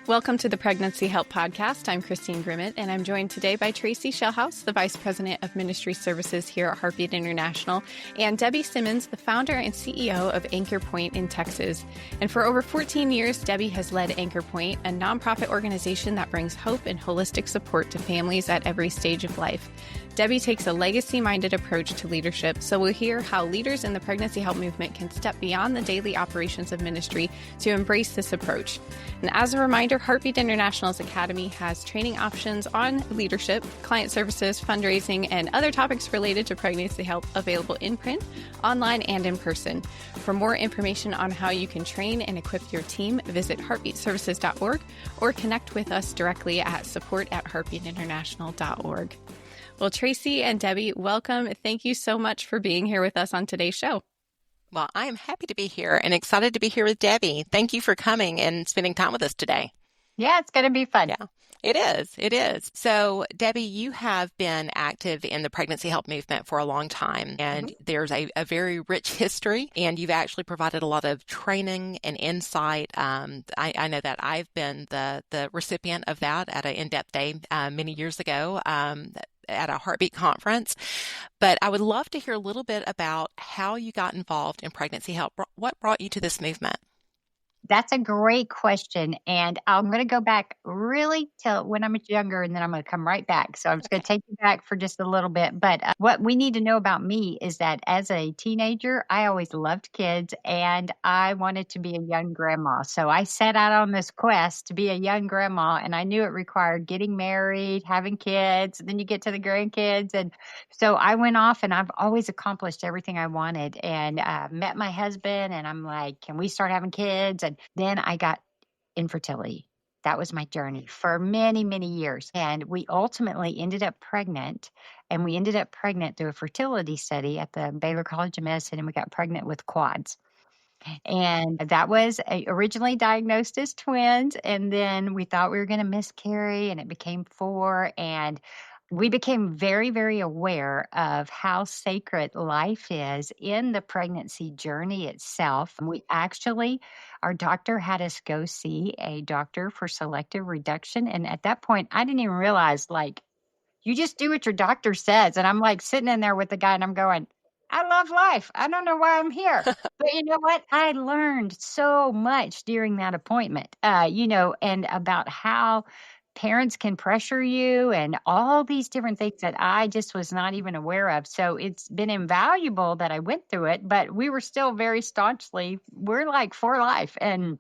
Welcome to the Pregnancy Help Podcast. I'm Christine Grimmett, and I'm joined today by Tracie Shellhouse, the Vice President of Ministry Services here at Heartbeat International, and Debbie Simmons, the founder and CEO of Anchor Point in Texas. And for over 14 years, Debbie has led Anchor Point, a nonprofit organization that brings hope and holistic support to families at every stage of life. Debbie takes a legacy-minded approach to leadership, so we'll hear how leaders in the pregnancy help movement can step beyond the daily operations of ministry to embrace this approach. And as a reminder, Heartbeat International's Academy has training options on leadership, client services, fundraising, and other topics related to pregnancy help available in print, online, and in person. For more information on how you can train and equip your team, visit heartbeatservices.org or connect with us directly at support@heartbeatinternational.org. Well, Tracie and Debbie, welcome. Thank you so much for being here with us on today's show. Well, I am happy to be here and excited to be here with Debbie. Thank you for coming and spending time with us today. Yeah, it's going to be fun. Yeah, it is. It is. So, Debbie, you have been active in the pregnancy help movement for a long time, and there's a very rich history, and you've actually provided a lot of training and insight. I know that I've been the recipient of that at an in-depth day many years ago. At a Heartbeat conference. But I would love to hear a little bit about how you got involved in pregnancy help. What brought you to this movement? That's a great question. And I'm going to go back really till when I was younger, and then I'm going to come right back. So I'm just going to take you back for just a little bit. But what we need to know about me is that as a teenager, I always loved kids and I wanted to be a young grandma. So I set out on this quest to be a young grandma, and I knew it required getting married, having kids, and then you get to the grandkids. And so I went off, and I've always accomplished everything I wanted, and met my husband, and I'm like, can we start having kids? And then I got infertility. That was my journey for many, many years. And we ultimately ended up pregnant. And we ended up pregnant through a fertility study at the Baylor College of Medicine. And we got pregnant with quads. And that was originally diagnosed as twins. And then we thought we were going to miscarry, and it became 4. And we became very, very aware of how sacred life is in the pregnancy journey itself. Our doctor had us go see a doctor for selective reduction. And at that point, I didn't even realize, you just do what your doctor says. And I'm sitting in there with the guy, and I'm going, I love life. I don't know why I'm here. But you know what? I learned so much during that appointment, and about how parents can pressure you and all these different things that I just was not even aware of. So it's been invaluable that I went through it, but we were still very staunchly, we're for life. And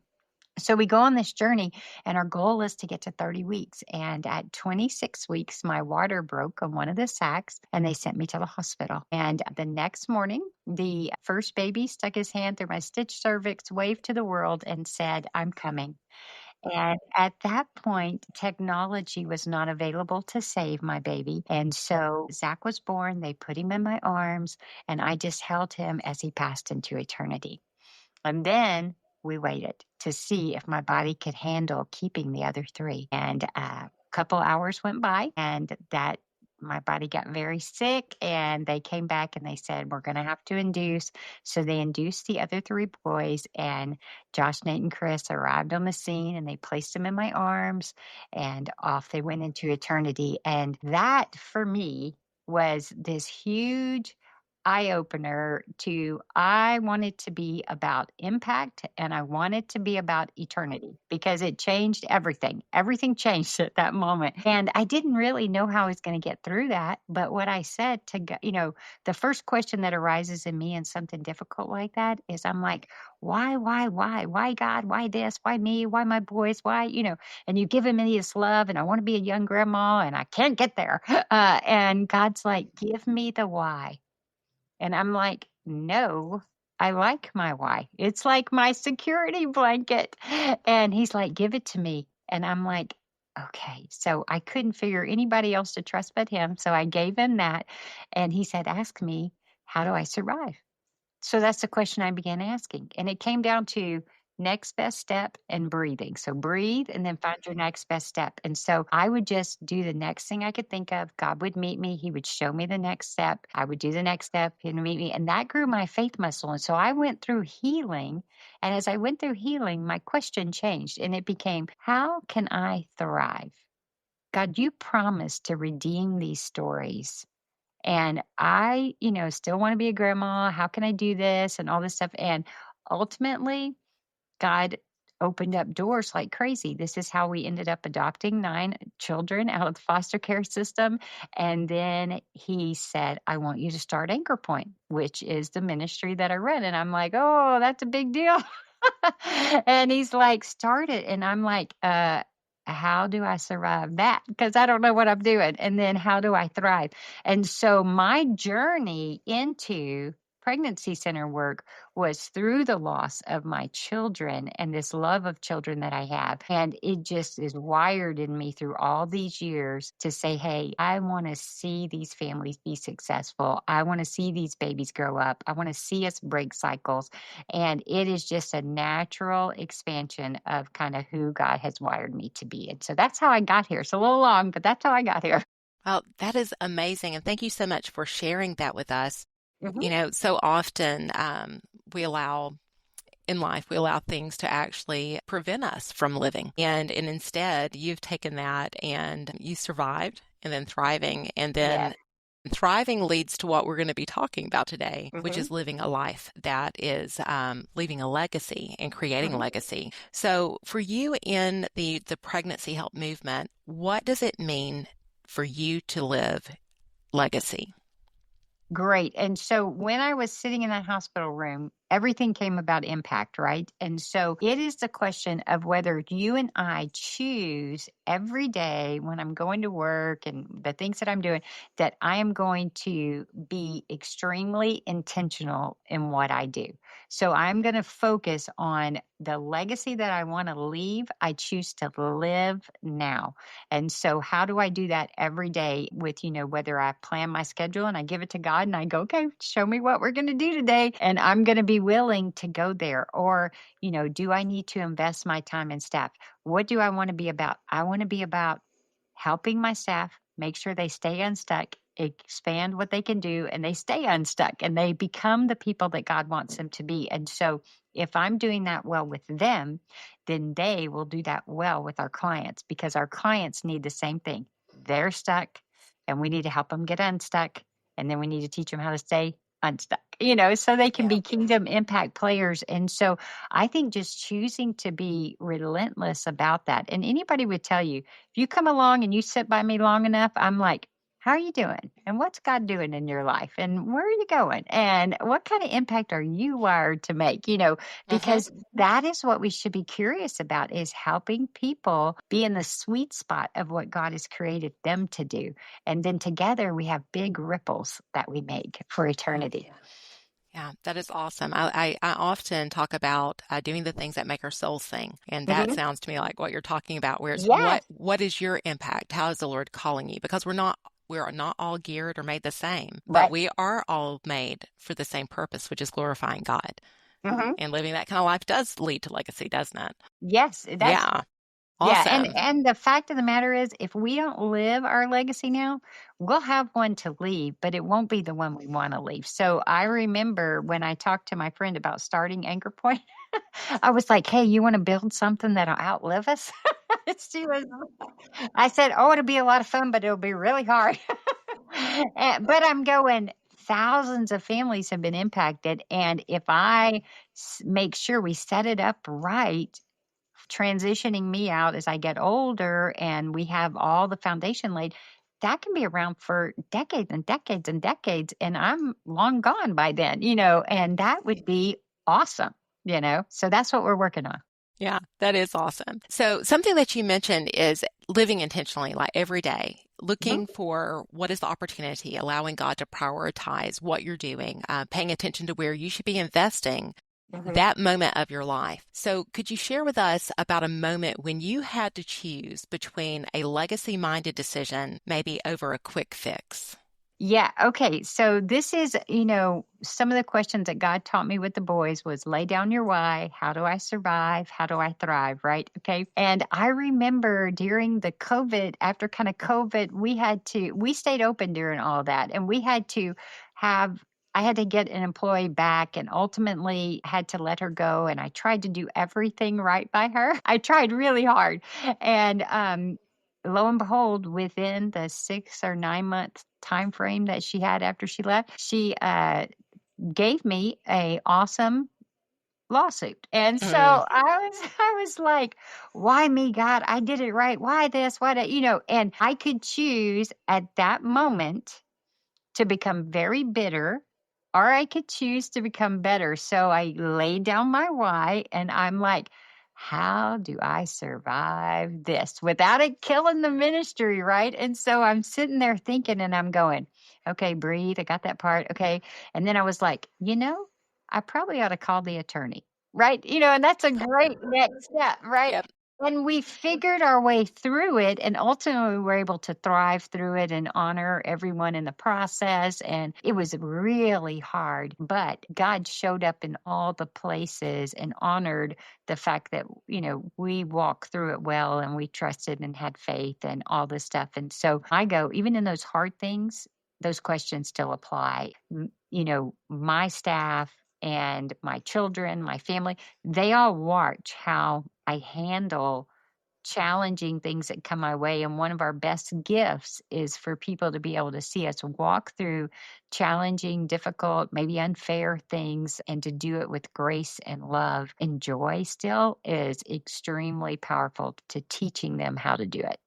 so we go on this journey, and our goal is to get to 30 weeks. And at 26 weeks, my water broke on one of the sacs, and they sent me to the hospital. And the next morning, the first baby stuck his hand through my stitched cervix, waved to the world, and said, I'm coming. And at that point, technology was not available to save my baby. And so Zach was born. They put him in my arms, and I just held him as he passed into eternity. And then we waited to see if my body could handle keeping the other 3. And a couple hours went by, and my body got very sick, and they came back and they said, we're going to have to induce. So they induced the other 3 boys, and Josh, Nate, and Chris arrived on the scene, and they placed them in my arms, and off they went into eternity. And that for me was this huge eye-opener I wanted to be about impact, and I wanted to be about eternity, because it changed everything. Everything changed at that moment. And I didn't really know how I was going to get through that. But what I said to God, the first question that arises in me in something difficult like that is, I'm like, why God, why this, why me, why my boys, why, and you've given me this love, and I want to be a young grandma, and I can't get there. And God's like, give me the why. And I'm like, no, I like my why. It's like my security blanket. And he's like, give it to me. And I'm like, okay. So I couldn't figure anybody else to trust but him. So I gave him that. And he said, ask me, how do I survive? So that's the question I began asking. And it came down to, next best step, and breathing. So breathe and then find your next best step. And so I would just do the next thing I could think of. God would meet me. He would show me the next step. I would do the next step. He'd meet me. And that grew my faith muscle. And so I went through healing. And as I went through healing, my question changed and it became, how can I thrive? God, you promised to redeem these stories. And I, still want to be a grandma. How can I do this and all this stuff? And ultimately, God opened up doors like crazy. This is how we ended up adopting 9 children out of the foster care system. And then he said, I want you to start Anchor Point, which is the ministry that I run. And I'm like, oh, that's a big deal. And he's like, start it. And I'm like, how do I survive that? Because I don't know what I'm doing. And then how do I thrive? And so my journey into pregnancy center work was through the loss of my children and this love of children that I have. And it just is wired in me through all these years to say, hey, I want to see these families be successful. I want to see these babies grow up. I want to see us break cycles. And it is just a natural expansion of kind of who God has wired me to be. And so that's how I got here. It's a little long, but that's how I got here. Well, that is amazing. And thank you so much for sharing that with us. Mhm. So often we allow things to actually prevent us from living. And instead, you've taken that and you survived and then thriving. And then thriving leads to what we're going to be talking about today, which is living a life that is leaving a legacy and creating legacy. So for you in the pregnancy help movement, what does it mean for you to live legacy? Great. And so when I was sitting in that hospital room, everything came about impact, right? And so it is the question of whether you and I choose every day when I'm going to work and the things that I'm doing, that I am going to be extremely intentional in what I do. So I'm going to focus on the legacy that I want to leave. I choose to live now. And so how do I do that every day with, whether I plan my schedule and I give it to God and I go, okay, show me what we're going to do today. And I'm going to be willing to go there. Or, do I need to invest my time and staff? What do I want to be about? I want to be about helping my staff make sure they stay unstuck, expand what they can do, and they stay unstuck and they become the people that God wants them to be. And so if I'm doing that well with them, then they will do that well with our clients because our clients need the same thing. They're stuck and we need to help them get unstuck. And then we need to teach them how to stay unstuck, so they can be kingdom impact players. And so I think just choosing to be relentless about that. And anybody would tell you, if you come along and you sit by me long enough, I'm like, how are you doing? And what's God doing in your life? And where are you going? And what kind of impact are you wired to make? Because that is what we should be curious about, is helping people be in the sweet spot of what God has created them to do. And then together we have big ripples that we make for eternity. Yeah, that is awesome. I often talk about doing the things that make our souls sing. And that sounds to me like what you're talking about, where it's what is your impact? How is the Lord calling you? Because we are not all geared or made the same, but we are all made for the same purpose, which is glorifying God. And living that kind of life does lead to legacy, doesn't it? Yes, it does. Yeah. Awesome. Yeah, and the fact of the matter is, if we don't live our legacy now, we'll have one to leave, but it won't be the one we want to leave. So I remember when I talked to my friend about starting Anchor Point, I was like, hey, you want to build something that'll outlive us? I said, oh, it'll be a lot of fun, but it'll be really hard. But I'm going, thousands of families have been impacted. And if I make sure we set it up right, transitioning me out as I get older and we have all the foundation laid, that can be around for decades and decades and decades. And I'm long gone by then, and that would be awesome, So that's what we're working on. Yeah, that is awesome. So something that you mentioned is living intentionally, like every day, looking for what is the opportunity, allowing God to prioritize what you're doing, paying attention to where you should be investing that moment of your life. So could you share with us about a moment when you had to choose between a legacy-minded decision, maybe over a quick fix? Yeah. Okay. So this is, some of the questions that God taught me with the boys was lay down your why. How do I survive? How do I thrive? Right. Okay. And I remember during the COVID, after kind of COVID, we stayed open during all that and we had to have, I had to get an employee back and ultimately had to let her go. And I tried to do everything right by her. I tried really hard. And, lo and behold, within the 6 or 9 month time frame that she had after she left, she gave me a awesome lawsuit. And so Mm, I was like, why me, God? I did it right. Why this? Why that? And I could choose at that moment to become very bitter, or I could choose to become better. So I laid down my why and I'm like, how do I survive this without it killing the ministry? Right. And so I'm sitting there thinking and I'm going, okay, breathe. I got that part. Okay. And then I was like, I probably ought to call the attorney. Right. And that's a great next step. Right. yep. And we figured our way through it, and ultimately we were able to thrive through it and honor everyone in the process. And it was really hard, but God showed up in all the places and honored the fact that, we walked through it well and we trusted and had faith and all this stuff. And so I go, even in those hard things, those questions still apply. My staff and my children, my family, they all watch how I handle challenging things that come my way. And one of our best gifts is for people to be able to see us walk through challenging, difficult, maybe unfair things and to do it with grace and love and joy still is extremely powerful to teaching them how to do it.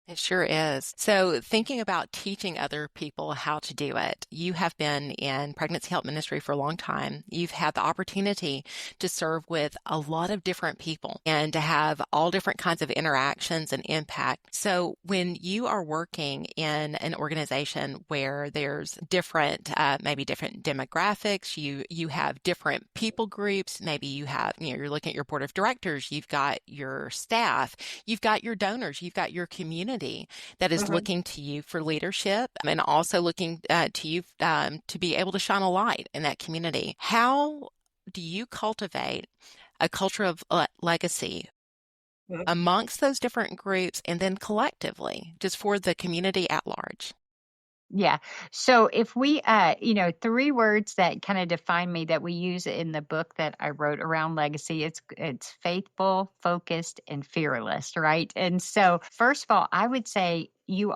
It sure is. So, thinking about teaching other people how to do it, you have been in pregnancy help ministry for a long time. You've had the opportunity to serve with a lot of different people and to have all different kinds of interactions and impact. So, when you are working in an organization where there's different, maybe different demographics, you have different people groups. Maybe you have, you're looking at your board of directors. You've got your staff. You've got your donors. You've got your community that is Mhm. looking to you for leadership and also looking to you to be able to shine a light in that community. How do you cultivate a culture of legacy amongst those different groups and then collectively, just for the community at large? Yeah. So if we, 3 words that kind of define me that we use in the book that I wrote around legacy, it's faithful, focused, and fearless, right? And so first of all, I would say you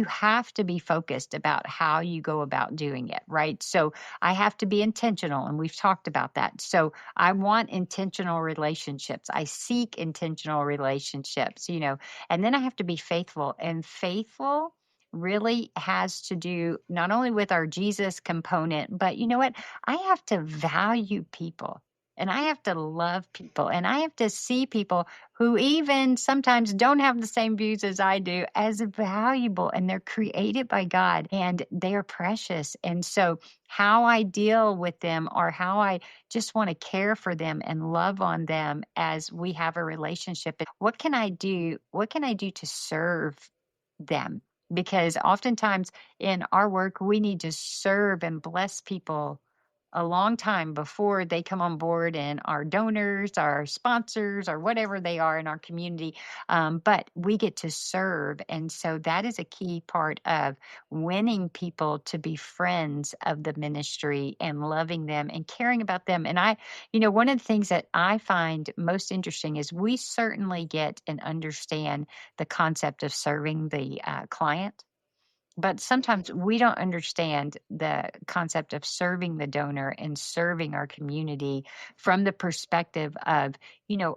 have to be focused about how you go about doing it, right? So I have to be intentional, and we've talked about that. So I want intentional relationships. I seek intentional relationships, and then I have to be faithful, and faithful really has to do not only with our Jesus component, but you know what? I have to value people and I have to love people and I have to see people who even sometimes don't have the same views as I do as valuable, and they're created by God and they're precious. And so how I deal with them or how I just want to care for them and love on them as we have a relationship. What can I do? What can I do to serve them? Because oftentimes in our work, we need to serve and bless people a long time before they come on board and our donors, our sponsors, or whatever they are in our community. But we get to serve. And so that is a key part of winning people to be friends of the ministry and loving them and caring about them. And one of the things that I find most interesting is we certainly get and understand the concept of serving the client. But sometimes we don't understand the concept of serving the donor and serving our community from the perspective of,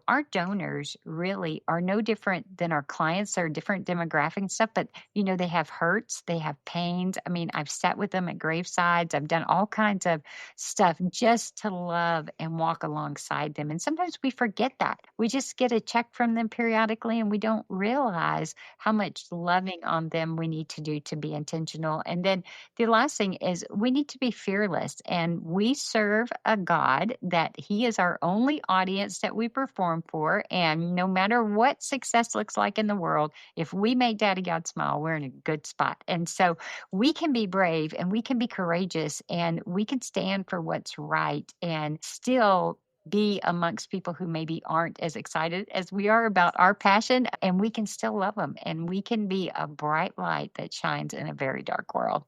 our donors really are no different than our clients. They're different demographic and stuff, but, they have hurts, they have pains. I mean, I've sat with them at gravesides. I've done all kinds of stuff just to love and walk alongside them. And sometimes we forget that. We just get a check from them periodically and we don't realize how much loving on them we need to do to be intentional. And then the last thing is we need to be fearless. And we serve a God that He is our only audience that we perform for. And no matter what success looks like in the world, if we make Daddy God smile, we're in a good spot. And so we can be brave and we can be courageous and we can stand for what's right and still be amongst people who maybe aren't as excited as we are about our passion, and we can still love them and we can be a bright light that shines in a very dark world.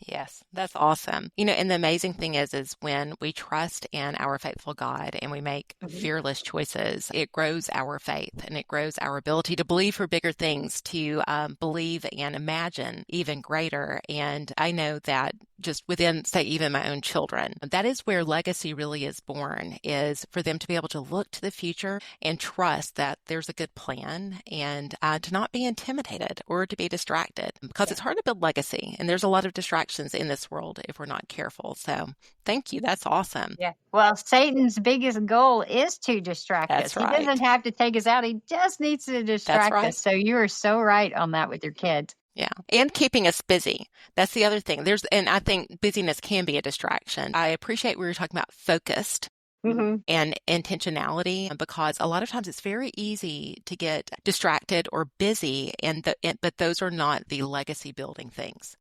Yes, that's awesome. And the amazing thing is when we trust in our faithful God and we make fearless choices, it grows our faith and it grows our ability to believe for bigger things, to believe and imagine even greater. And I know that just within, say, even my own children, that is where legacy really is born, is for them to be able to look to the future and trust that there's a good plan and to not be intimidated or to be distracted, because it's hard to build legacy and there's a lot of distractions in this world if we're not careful. So thank you. That's awesome. Yeah. Well, Satan's biggest goal is to distract us. That's right. He doesn't have to take us out. He just needs to distract right. us. So you are so right on that with your kids. Yeah. And keeping us busy. That's the other thing. And I think busyness can be a distraction. I appreciate we were talking about focused and intentionality, because a lot of times it's very easy to get distracted or busy, but those are not the legacy building things.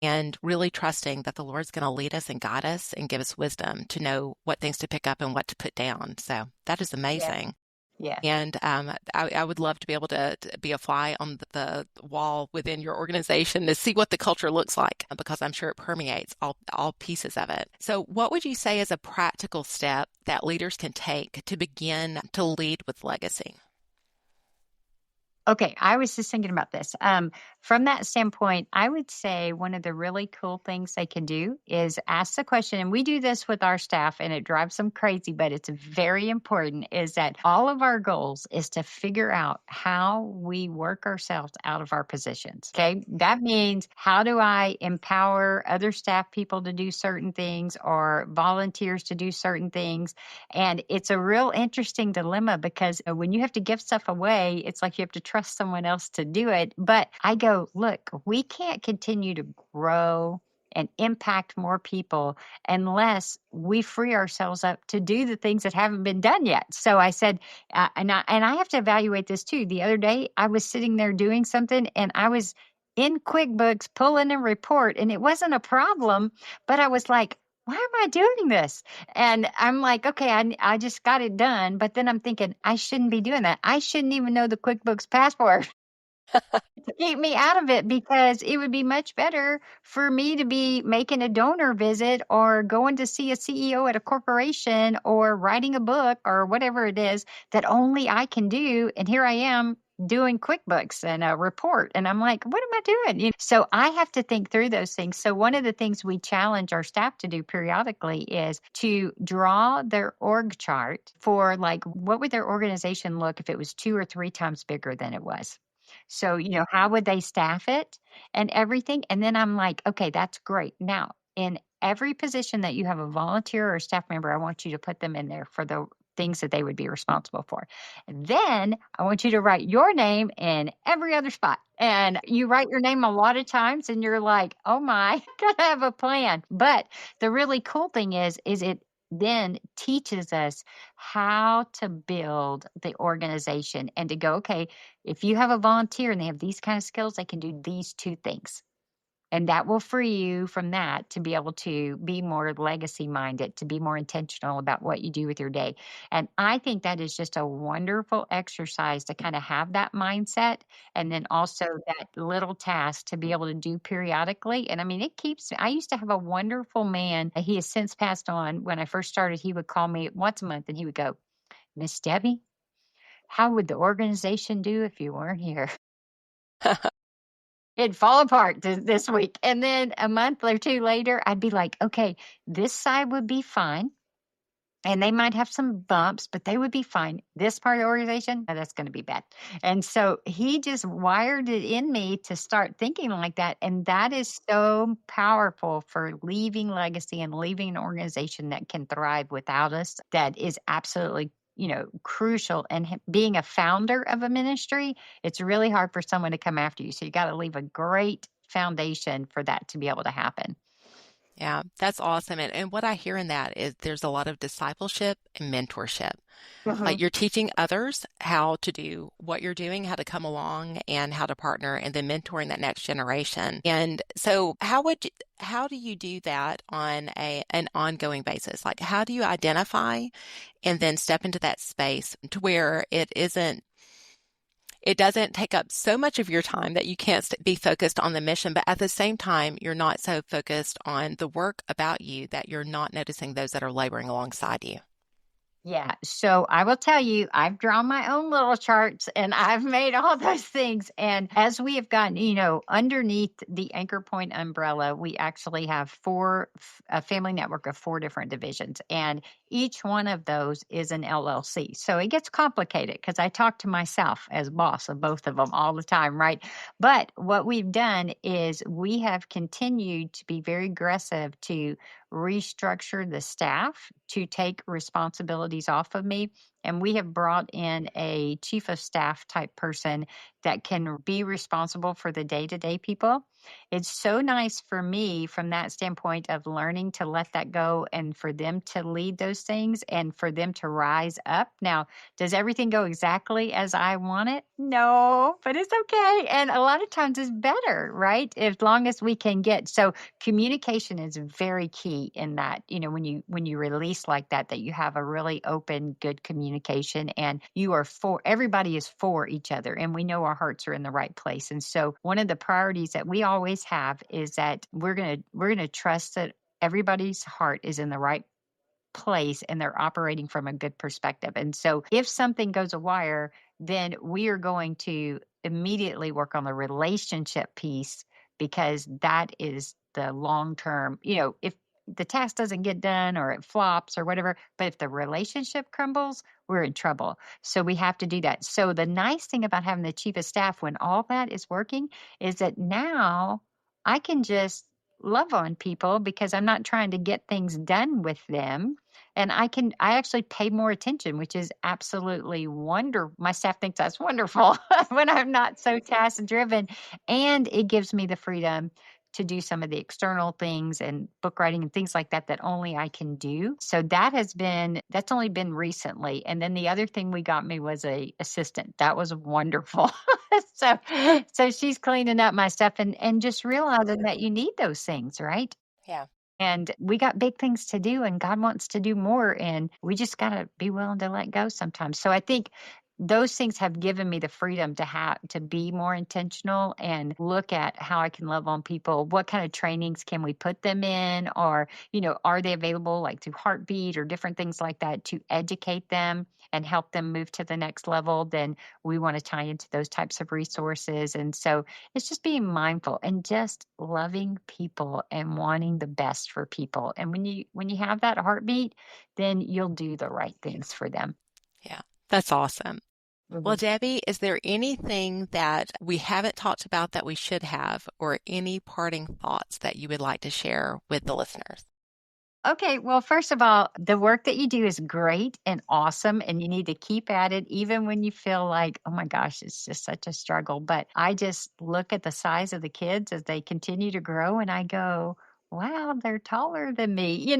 And really trusting that the Lord's going to lead us and guide us and give us wisdom to know what things to pick up and what to put down. So that is amazing. Yeah. And I would love to be able to be a fly on the wall within your organization to see what the culture looks like, because I'm sure it permeates all pieces of it. So what would you say is a practical step that leaders can take to begin to lead with legacy? Okay, I was just thinking about this. From that standpoint, I would say one of the really cool things they can do is ask the question, and we do this with our staff, and it drives them crazy, but it's very important, is that all of our goals is to figure out how we work ourselves out of our positions. Okay, that means how do I empower other staff people to do certain things or volunteers to do certain things? And it's a real interesting dilemma, because when you have to give stuff away, it's like you have to trust someone else to do it. But I go, look, we can't continue to grow and impact more people unless we free ourselves up to do the things that haven't been done yet. So I said, and I have to evaluate this too. The other day, I was sitting there doing something, and I was in QuickBooks pulling a report, and it wasn't a problem, but I was like, why am I doing this? And I'm like, okay, I just got it done. But then I'm thinking, I shouldn't be doing that. I shouldn't even know the QuickBooks password to keep me out of it, because it would be much better for me to be making a donor visit or going to see a CEO at a corporation or writing a book or whatever it is that only I can do. And here I am doing QuickBooks and a report. And I'm like, what am I doing? So I have to think through those things. So one of the things we challenge our staff to do periodically is to draw their org chart for, like, what would their organization look if it was 2 or 3 times bigger than it was? So, how would they staff it and everything? And then I'm like, okay, that's great. Now, in every position that you have a volunteer or a staff member, I want you to put them in there for the things that they would be responsible for. And then I want you to write your name in every other spot. And you write your name a lot of times and you're like, oh my, gotta have a plan. But the really cool thing is it then teaches us how to build the organization and to go, okay, if you have a volunteer and they have these kind of skills, they can do these 2 things. And that will free you from that to be able to be more legacy minded, to be more intentional about what you do with your day. And I think that is just a wonderful exercise to kind of have that mindset. And then also that little task to be able to do periodically. And I mean, I used to have a wonderful man. He has since passed on. When I first started, he would call me once a month and he would go, Miss Debbie, how would the organization do if you weren't here? It'd fall apart this week. And then a month or 2 later, I'd be like, okay, this side would be fine. And they might have some bumps, but they would be fine. This part of the organization, that's going to be bad. And so he just wired it in me to start thinking like that. And that is so powerful for leaving legacy and leaving an organization that can thrive without us. That is absolutely crucial. And being a founder of a ministry, it's really hard for someone to come after you. So you got to leave a great foundation for that to be able to happen. Yeah, that's awesome. And what I hear in that is there's a lot of discipleship and mentorship. Like you're teaching others how to do what you're doing, how to come along and how to partner, and then mentoring that next generation. And so how do you do that on an ongoing basis? Like how do you identify and then step into that space to where it doesn't take up so much of your time that you can't be focused on the mission, but at the same time, you're not so focused on the work about you that you're not noticing those that are laboring alongside you. Yeah. So I will tell you, I've drawn my own little charts and I've made all those things. And as we have gotten, underneath the Anchor Point umbrella, we actually have a family network of 4 different divisions. And each one of those is an LLC. So it gets complicated because I talk to myself as boss of both of them all the time, right? But what we've done is we have continued to be very aggressive to restructure the staff to take responsibilities off of me. And we have brought in a chief of staff type person that can be responsible for the day-to-day people. It's so nice for me from that standpoint of learning to let that go and for them to lead those things and for them to rise up. Now, does everything go exactly as I want it? No, but it's okay. And a lot of times it's better, right? As long as we can so communication is very key in that, when you release like that you have a really open, good communication and everybody is for each other and we know our hearts are in the right place. And so one of the priorities that we always have is that we're going to trust that everybody's heart is in the right place and they're operating from a good perspective. And so if something goes awry, then we are going to immediately work on the relationship piece because that is the long term, if the task doesn't get done or it flops or whatever, but if the relationship crumbles, we're in trouble. So we have to do that. So the nice thing about having the chief of staff when all that is working is that now I can just love on people because I'm not trying to get things done with them. And I actually pay more attention, which is absolutely wonderful. My staff thinks that's wonderful when I'm not so task driven. And it gives me the freedom to do some of the external things and book writing and things like that only I can do. So that's only been recently. And then the other thing we got me was a assistant. That was wonderful. So she's cleaning up my stuff and just realizing that you need those things, right? Yeah. And we got big things to do and God wants to do more. And we just got to be willing to let go sometimes. So I think those things have given me the freedom to be more intentional and look at how I can love on people. What kind of trainings can we put them in? Or, are they available like through Heartbeat or different things like that to educate them and help them move to the next level? Then we want to tie into those types of resources. And so it's just being mindful and just loving people and wanting the best for people. And when you have that heartbeat, then you'll do the right things for them. Yeah, that's awesome. Well, Mhm. Debbie, is there anything that we haven't talked about that we should have, or any parting thoughts that you would like to share with the listeners? Okay, well, first of all, the work that you do is great and awesome, and you need to keep at it, even when you feel like, oh my gosh, it's just such a struggle. But I just look at the size of the kids as they continue to grow, and I go, wow, they're taller than me.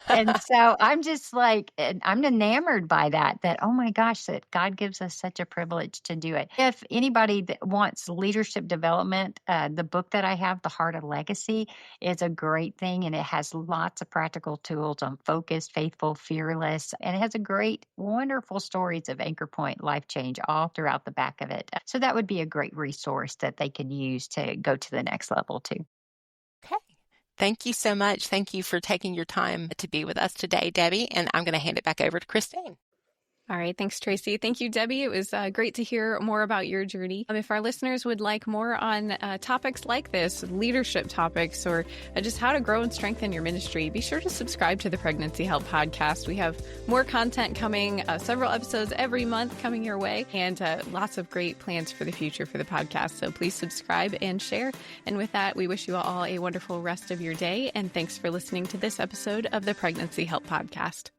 And so I'm just like, and I'm enamored by that, oh my gosh, that God gives us such a privilege to do it. If anybody that wants leadership development, the book that I have, The Heart of Legacy, is a great thing. And it has lots of practical tools on focused, faithful, fearless. And it has a great, wonderful stories of Anchor Point life change all throughout the back of it. So that would be a great resource that they can use to go to the next level too. Okay. Thank you so much. Thank you for taking your time to be with us today, Debbie. And I'm going to hand it back over to Christine. All right. Thanks, Tracie. Thank you, Debbie. It was great to hear more about your journey. If our listeners would like more on topics like this, leadership topics, or just how to grow and strengthen your ministry, be sure to subscribe to the Pregnancy Help Podcast. We have more content coming, several episodes every month coming your way, and lots of great plans for the future for the podcast. So please subscribe and share. And with that, we wish you all a wonderful rest of your day. And thanks for listening to this episode of the Pregnancy Help Podcast.